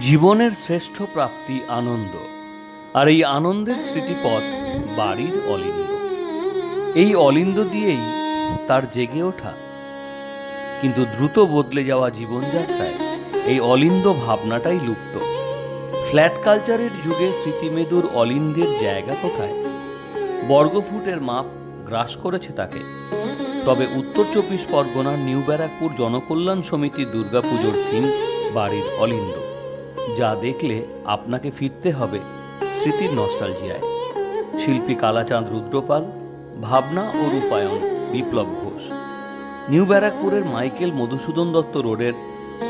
জীবনের শ্রেষ্ঠ প্রাপ্তি আনন্দ, আর এই আনন্দের স্মৃতিপথ বাড়ির অলিন্দ। এই অলিন্দ দিয়েই তার জেগে ওঠা। কিন্তু দ্রুত বদলে যাওয়া জীবনযাত্রায় এই অলিন্দ ভাবনাটাই লুপ্ত। ফ্ল্যাট কালচারের যুগে স্মৃতিমেদুর অলিন্দের জায়গা কোথায়? বর্গফুটের মাপ গ্রাস করেছে তাকে। তবে উত্তর 24 পরগনার নিউ ব্যারাকপুর জনকল্যাণ সমিতির দুর্গাপুজোর থিম বাড়ির অলিন্দ, যা দেখলে আপনাকে ফিরতে হবে স্মৃতির নস্টালজিয়ায়। শিল্পী কালাচাঁদ রুদ্রপাল, ভাবনা ও রূপায়ণ বিপ্লব ঘোষ। নিউ ব্যারাকপুরের মাইকেল মধুসূদন দত্ত রোডের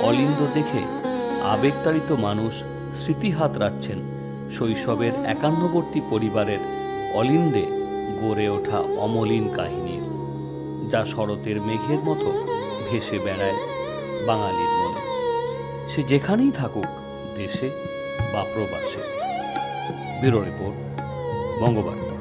অলিন্দ দেখে আবেগতাড়িত মানুষ স্মৃতি হাতড়াচ্ছেন শৈশবের একান্নবর্তী পরিবারের অলিন্দে গড়ে ওঠা অমলিন কাহিনীর, যা শরতের মেঘের মতো ভেসে বেড়ায় বাঙালির মনে, সে যেখানেই থাকুক, দেশে বা প্রবাসে। Bureau report, Bangabarta.